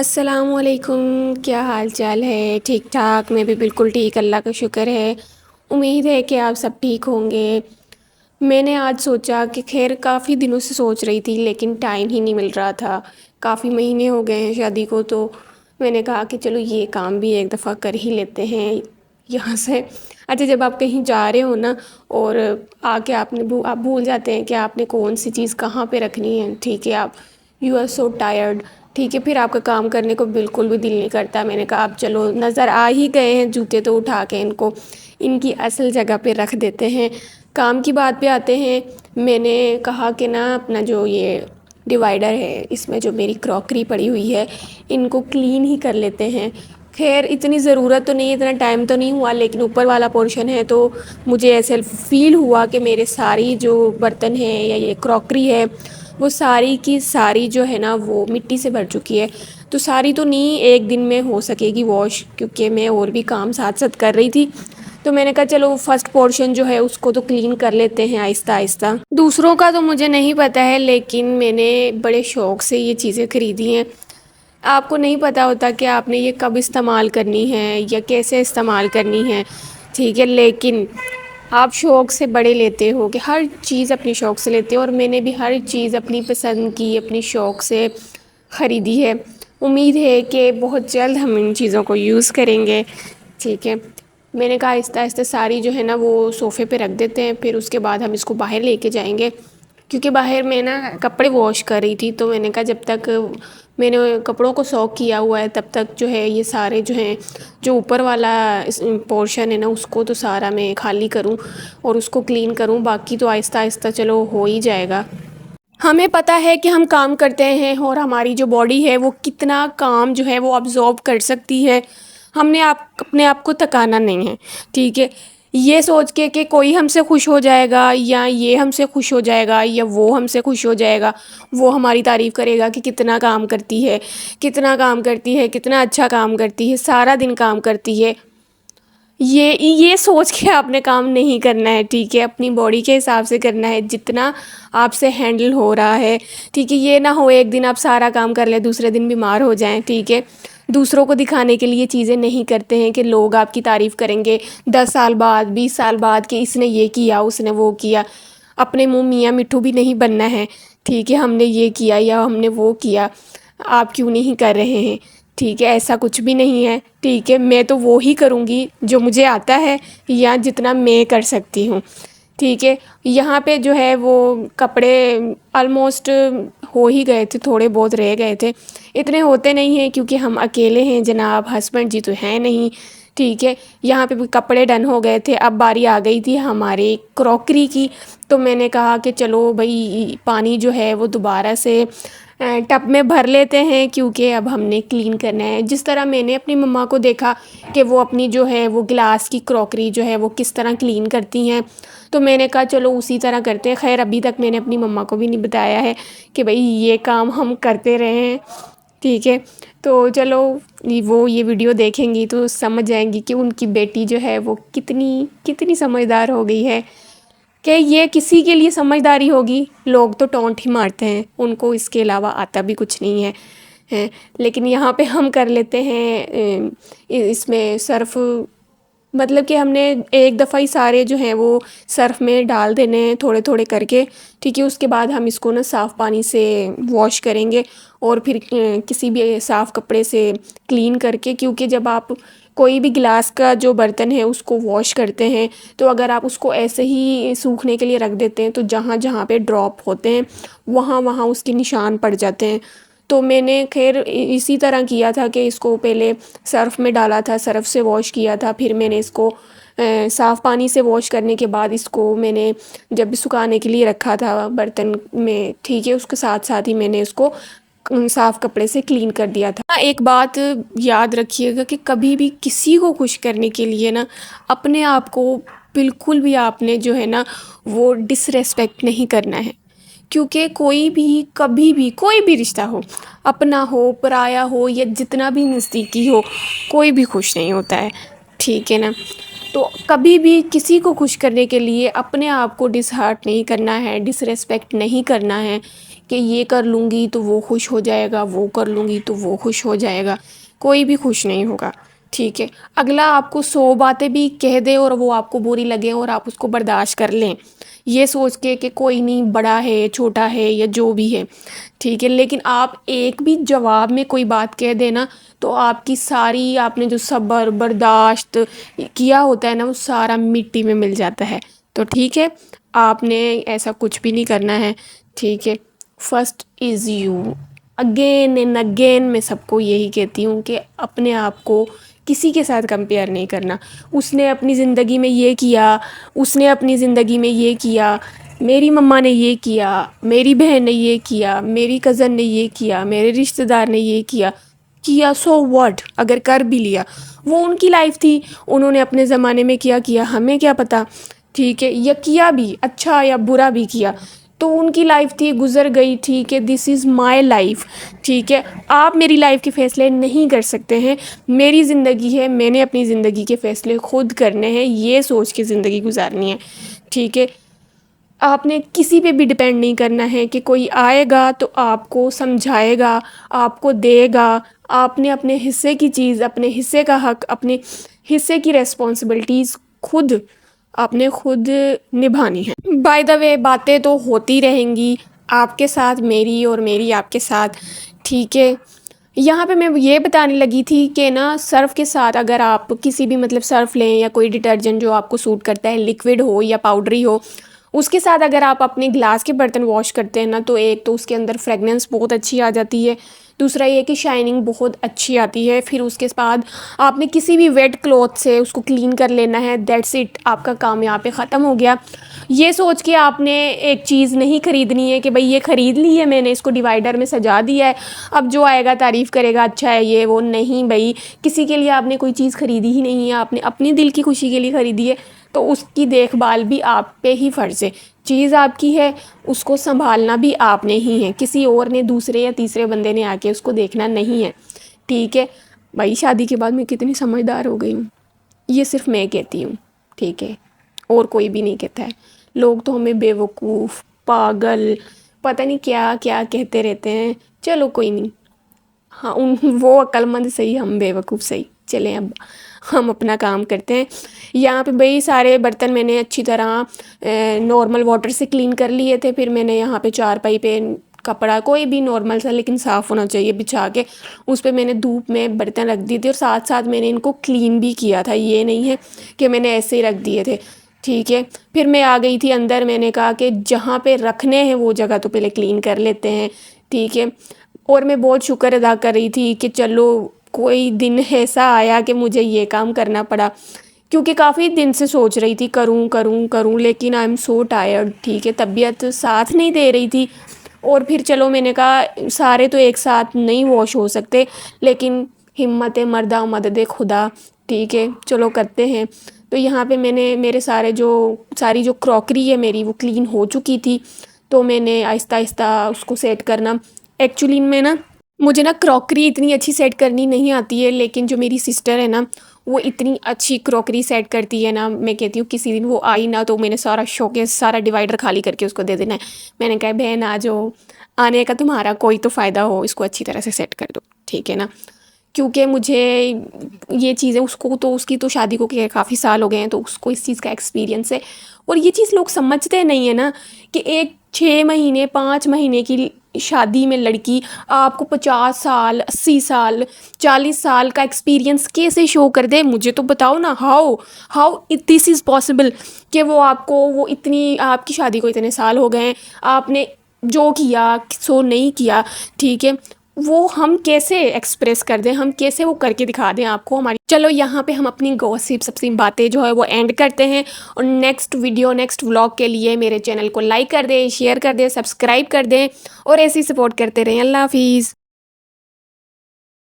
السلام علیکم، کیا حال چال ہے؟ ٹھیک ٹھاک، میں بھی بالکل ٹھیک، اللہ کا شکر ہے۔ امید ہے کہ آپ سب ٹھیک ہوں گے۔ میں نے آج سوچا کہ خیر کافی دنوں سے سوچ رہی تھی لیکن ٹائم ہی نہیں مل رہا تھا، کافی مہینے ہو گئے ہیں شادی کو، تو میں نے کہا کہ چلو یہ کام بھی ایک دفعہ کر ہی لیتے ہیں یہاں سے۔ اچھا، جب آپ کہیں جا رہے ہو نا اور آ کے آپ بھول جاتے ہیں کہ آپ نے کون سی چیز کہاں پہ رکھنی ہے، ٹھیک ہے، آپ یو آر سو ٹائرڈ، ٹھیک ہے، پھر آپ کا کام کرنے کو بالکل بھی دل نہیں کرتا۔ میں نے کہا اب چلو نظر آ ہی گئے ہیں جوتے، تو اٹھا کے ان کو ان کی اصل جگہ پہ رکھ دیتے ہیں۔ کام کی بات پہ آتے ہیں، میں نے کہا کہ نا اپنا جو یہ ڈیوائڈر ہے، اس میں جو میری کراکری پڑی ہوئی ہے، ان کو کلین ہی کر لیتے ہیں۔ خیر اتنی ضرورت تو نہیں، اتنا ٹائم تو نہیں ہوا، لیکن اوپر والا پورشن ہے تو مجھے ایسے فیل ہوا کہ میرے ساری جو برتن ہیں یا یہ کراکری ہے وہ ساری کی ساری جو ہے نا وہ مٹی سے بھر چکی ہے۔ تو ساری تو نہیں ایک دن میں ہو سکے گی واش، کیونکہ میں اور بھی کام ساتھ ساتھ کر رہی تھی، تو میں نے کہا چلو فرسٹ پورشن جو ہے اس کو تو کلین کر لیتے ہیں آہستہ آہستہ۔ دوسروں کا تو مجھے نہیں پتہ ہے، لیکن میں نے بڑے شوق سے یہ چیزیں خریدی ہیں۔ آپ کو نہیں پتہ ہوتا کہ آپ نے یہ کب استعمال کرنی ہے یا کیسے استعمال کرنی ہے، ٹھیک ہے، لیکن آپ شوق سے بڑے لیتے ہو کہ ہر چیز اپنی شوق سے لیتے ہو، اور میں نے بھی ہر چیز اپنی پسند کی، اپنی شوق سے خریدی ہے۔ امید ہے کہ بہت جلد ہم ان چیزوں کو یوز کریں گے، ٹھیک ہے۔ میں نے کہا آہستہ آہستہ ساری جو ہے نا وہ صوفے پہ رکھ دیتے ہیں، پھر اس کے بعد ہم اس کو باہر لے کے جائیں گے، کیونکہ باہر میں نا کپڑے واش کر رہی تھی، تو میں نے کہا جب تک میں نے کپڑوں کو سوک کیا ہوا ہے تب تک جو ہے یہ سارے جو ہیں جو اوپر والا پورشن ہے نا اس کو تو سارا میں خالی کروں اور اس کو کلین کروں، باقی تو آہستہ آہستہ چلو ہو ہی جائے گا۔ ہمیں پتہ ہے کہ ہم کام کرتے ہیں اور ہماری جو باڈی ہے وہ کتنا کام جو ہے وہ ابزورب کر سکتی ہے، ہم نے اپنے آپ کو تکانا نہیں ہے، ٹھیک ہے۔ یہ سوچ کے کہ کوئی ہم سے خوش ہو جائے گا یا یہ ہم سے خوش ہو جائے گا یا وہ ہم سے خوش ہو جائے گا، وہ ہماری تعریف کرے گا کہ کتنا کام کرتی ہے، کتنا کام کرتی ہے، کتنا اچھا کام کرتی ہے، سارا دن کام کرتی ہے، یہ سوچ کے آپ نے کام نہیں کرنا ہے، ٹھیک ہے۔ اپنی باڈی کے حساب سے کرنا ہے جتنا آپ سے ہینڈل ہو رہا ہے، ٹھیک ہے۔ یہ نہ ہو ایک دن آپ سارا کام کر لیں دوسرے دن بیمار ہو جائیں، ٹھیک ہے۔ دوسروں کو دکھانے کے لیے چیزیں نہیں کرتے ہیں کہ لوگ آپ کی تعریف کریں گے 10 سال بعد 20 سال بعد کہ اس نے یہ کیا اس نے وہ کیا۔ اپنے منہ میاں مٹھو بھی نہیں بننا ہے، ٹھیک ہے۔ ہم نے یہ کیا یا ہم نے وہ کیا، آپ کیوں نہیں کر رہے ہیں، ٹھیک ہے، ایسا کچھ بھی نہیں ہے، ٹھیک ہے۔ میں تو وہی کروں گی جو مجھے آتا ہے یا جتنا میں کر سکتی ہوں، ٹھیک ہے۔ یہاں پہ جو ہے وہ کپڑے آلموسٹ ہو ہی گئے تھے، تھوڑے بہت رہ گئے تھے، اتنے ہوتے نہیں ہیں کیونکہ ہم اکیلے ہیں جناب، ہسبینڈ جی تو ہیں نہیں، ٹھیک ہے۔ یہاں پہ بھی کپڑے ڈن ہو گئے تھے، اب باری آ گئی تھی ہمارے کراکری کی، تو میں نے کہا کہ چلو بھائی پانی جو ہے وہ دوبارہ سے ٹب میں بھر لیتے ہیں کیونکہ اب ہم نے کلین کرنا ہے۔ جس طرح میں نے اپنی مما کو دیکھا کہ وہ اپنی جو ہے وہ گلاس کی کراکری جو ہے وہ کس طرح کلین کرتی ہیں، تو میں نے کہا چلو اسی طرح کرتے ہیں۔ خیر ابھی تک میں نے اپنی مما کو بھی نہیں بتایا ہے کہ بھئی یہ کام ہم کرتے رہے ہیں، ٹھیک ہے۔ تو چلو وہ یہ ویڈیو دیکھیں گی تو سمجھ جائیں گی کہ ان کی بیٹی جو ہے وہ کتنی سمجھدار ہو گئی ہے، کہ یہ کسی کے لیے سمجھداری ہوگی، لوگ تو ٹونٹ ہی مارتے ہیں، ان کو اس کے علاوہ آتا بھی کچھ نہیں ہے، لیکن یہاں پہ ہم کر لیتے ہیں۔ اس میں صرف مطلب کہ ہم نے ایک دفعہ ہی سارے جو ہیں وہ صرف میں ڈال دینے ہیں تھوڑے تھوڑے کر کے، ٹھیک ہے۔ اس کے بعد ہم اس کو نا صاف پانی سے واش کریں گے اور پھر کسی بھی صاف کپڑے سے کلین کر کے، کیونکہ جب آپ کوئی بھی گلاس کا جو برتن ہے اس کو واش کرتے ہیں تو اگر آپ اس کو ایسے ہی سوکھنے کے لیے رکھ دیتے ہیں تو جہاں جہاں پہ ڈراپ ہوتے ہیں وہاں وہاں اس کے نشان پڑ جاتے ہیں۔ تو میں نے خیر اسی طرح کیا تھا کہ اس کو پہلے صرف میں ڈالا تھا، صرف سے واش کیا تھا، پھر میں نے اس کو صاف پانی سے واش کرنے کے بعد اس کو میں نے جب سکھانے کے لیے رکھا تھا برتن میں، ٹھیک ہے، اس کے ساتھ ساتھ ہی میں نے اس کو صاف کپڑے سے کلین کر دیا تھا۔ ایک بات یاد رکھیے گا کہ کبھی بھی کسی کو خوش کرنے کے لیے نا اپنے آپ کو بالکل بھی آپ نے جو ہے نا وہ ڈس ریسپیکٹ نہیں کرنا ہے، کیونکہ کوئی بھی کبھی بھی کوئی بھی رشتہ ہو، اپنا ہو پرایا ہو یا جتنا بھی نزدیکی ہو، کوئی بھی خوش نہیں ہوتا ہے، ٹھیک ہے نا۔ تو کبھی بھی کسی کو خوش کرنے کے لیے اپنے آپ کو ڈس ہارٹ نہیں کرنا ہے، ڈس ریسپیکٹ نہیں کرنا ہے، کہ یہ کر لوں گی تو وہ خوش ہو جائے گا، وہ کر لوں گی تو وہ خوش ہو جائے گا، کوئی بھی خوش نہیں ہوگا، ٹھیک ہے؟ اگلا آپ کو 100 باتیں بھی کہہ دے اور وہ آپ کو بری لگیں اور آپ اس کو برداشت کر لیں، یہ سوچ کے کہ کوئی نہیں، بڑا ہے چھوٹا ہے یا جو بھی ہے، ٹھیک ہے؟ لیکن آپ ایک بھی جواب میں کوئی بات کہہ دینا تو آپ کی ساری، آپ نے جو صبر برداشت کیا ہوتا ہے نا، وہ سارا مٹی میں مل جاتا ہے۔ تو ٹھیک ہے، آپ نے ایسا کچھ بھی نہیں کرنا ہے، ٹھیک ہے؟ First is you, again and again میں سب کو یہی کہتی ہوں کہ اپنے آپ کو کسی کے ساتھ کمپیئر نہیں کرنا۔ اس نے اپنی زندگی میں یہ کیا، اس نے اپنی زندگی میں یہ کیا، میری مما نے یہ کیا، میری بہن نے یہ کیا، میری کزن نے یہ کیا، میرے رشتہ دار نے یہ کیا، سو واٹ؟ اگر کر بھی لیا، وہ ان کی لائف تھی، انہوں نے اپنے زمانے میں کیا، ہمیں کیا پتہ، ٹھیک ہے؟ یا کیا بھی اچھا یا برا بھی کیا تو ان کی لائف تھی، گزر گئی، ٹھیک ہے؟ دس از مائی لائف، ٹھیک ہے؟ آپ میری لائف کے فیصلے نہیں کر سکتے ہیں، میری زندگی ہے، میں نے اپنی زندگی کے فیصلے خود کرنے ہیں، یہ سوچ کے زندگی گزارنی ہے، ٹھیک ہے؟ آپ نے کسی پہ بھی ڈپینڈ نہیں کرنا ہے کہ کوئی آئے گا تو آپ کو سمجھائے گا، آپ کو دے گا، آپ نے اپنے حصے کی چیز، اپنے حصے کا حق، اپنے حصے کی ریسپانسبلٹیز خود آپ نے خود نبھانی ہے۔ بائی دا وے، باتیں تو ہوتی رہیں گی آپ کے ساتھ میری اور میری آپ کے ساتھ، ٹھیک ہے؟ یہاں پہ میں یہ بتانے لگی تھی کہ نا، سرف کے ساتھ اگر آپ کسی بھی مطلب سرف لیں یا کوئی ڈٹرجنٹ جو آپ کو سوٹ کرتا ہے، لیکوڈ ہو یا پاؤڈری ہو، اس کے ساتھ اگر آپ اپنے گلاس کے برتن واش کرتے ہیں نا، تو ایک تو اس کے اندر فریگننس بہت اچھی آ جاتی ہے، دوسرا یہ کہ شائننگ بہت اچھی آتی ہے۔ پھر اس کے بعد آپ نے کسی بھی ویٹ کلوتھ سے اس کو کلین کر لینا ہے، دیٹس اٹ، آپ کا کام یہاں پہ ختم ہو گیا۔ یہ سوچ کے آپ نے ایک چیز نہیں خریدنی ہے کہ بھئی یہ خرید لی ہے میں نے، اس کو ڈیوائڈر میں سجا دیا ہے، اب جو آئے گا تعریف کرے گا، اچھا ہے یہ وہ، نہیں بھئی، کسی کے لیے آپ نے کوئی چیز خریدی ہی نہیں ہے، آپ نے اپنی دل کی خوشی کے لیے خریدی ہے، تو اس کی دیکھ بھال بھی آپ پہ ہی فرض ہے۔ چیز آپ کی ہے، اس کو سنبھالنا بھی آپ نے ہی ہے، کسی اور نے، دوسرے یا تیسرے بندے نے آ کے اس کو دیکھنا نہیں ہے، ٹھیک ہے؟ بھائی شادی کے بعد میں کتنی سمجھدار ہو گئی ہوں، یہ صرف میں کہتی ہوں، ٹھیک ہے؟ اور کوئی بھی نہیں کہتا ہے۔ لوگ تو ہمیں بے وقوف، پاگل، پتہ نہیں کیا کیا کہتے رہتے ہیں، چلو کوئی نہیں، ہاں وہ عقل مند صحیح، ہم بے وقوف صحیح، چلیں اب ہم اپنا کام کرتے ہیں۔ یہاں پہ بھئی سارے برتن میں نے اچھی طرح نارمل واٹر سے کلین کر لیے تھے، پھر میں نے یہاں پہ چارپائی پہ کپڑا کوئی بھی نارمل سا لیکن صاف ہونا چاہیے بچھا کے، اس پہ میں نے دھوپ میں برتن رکھ دی تھی، اور ساتھ ساتھ میں نے ان کو کلین بھی کیا تھا، یہ نہیں ہے کہ میں نے ایسے ہی رکھ دیے تھے، ٹھیک ہے؟ پھر میں آ گئی تھی اندر، میں نے کہا کہ جہاں پہ رکھنے ہیں وہ جگہ تو پہلے کلین کر لیتے ہیں، ٹھیک ہے؟ اور میں بہت شکر ادا کر رہی تھی کہ چلو کوئی دن ایسا آیا کہ مجھے یہ کام کرنا پڑا، کیونکہ کافی دن سے سوچ رہی تھی کروں کروں کروں، لیکن آئی ایم سو ٹائرڈ، ٹھیک ہے؟ طبیعت ساتھ نہیں دے رہی تھی، اور پھر چلو میں نے کہا سارے تو ایک ساتھ نہیں واش ہو سکتے، لیکن ہمت مردہ مدد خدا، ٹھیک ہے؟ چلو کرتے ہیں۔ تو یہاں پہ میں نے میرے ساری جو کراکری ہے میری وہ کلین ہو چکی تھی، تو میں نے آہستہ آہستہ اس کو سیٹ کرنا، ایکچولی میں نا، مجھے نا کراکری اتنی اچھی سیٹ کرنی نہیں آتی ہے، لیکن جو میری سسٹر ہے نا، وہ اتنی اچھی کراکری سیٹ کرتی ہے نا، میں کہتی ہوں کسی دن وہ آئی نا تو میں نے سارا شوکیس، سارا ڈیوائڈر خالی کر کے اس کو دے دینا ہے، میں نے کہا بہن آ جاؤ، آنے کا تمہارا کوئی تو فائدہ ہو، اس کو اچھی طرح سے سیٹ کر دو، ٹھیک ہے نا؟ کیونکہ مجھے یہ چیزیں، اس کی تو شادی کو کافی سال ہو گئے ہیں، تو اس کو اس چیز کا ایکسپیرینس ہے، اور یہ چیز لوگ سمجھتے نہیں ہیں نا کہ ایک 6 مہینے 5 مہینے کی شادی میں لڑکی آپ کو 50 سال 80 سال 40 سال کا ایکسپیرینس کیسے شو کر دے؟ مجھے تو بتاؤ نا، ہاؤ دس از پاسبل کہ وہ اتنی، آپ کی شادی کو اتنے سال ہو گئے ہیں، آپ نے جو کیا سو نہیں کیا، ٹھیک ہے؟ وہ ہم کیسے ایکسپریس کر دیں، ہم کیسے وہ کر کے دکھا دیں آپ کو ہماری؟ چلو یہاں پہ ہم اپنی گوسپ سب سے باتیں جو ہے وہ اینڈ کرتے ہیں، اور نیکسٹ ولاگ کے لیے میرے چینل کو لائک کر دیں، شیئر کر دیں، سبسکرائب کر دیں، اور ایسے ہی سپورٹ کرتے رہیں۔ اللہ حافظ۔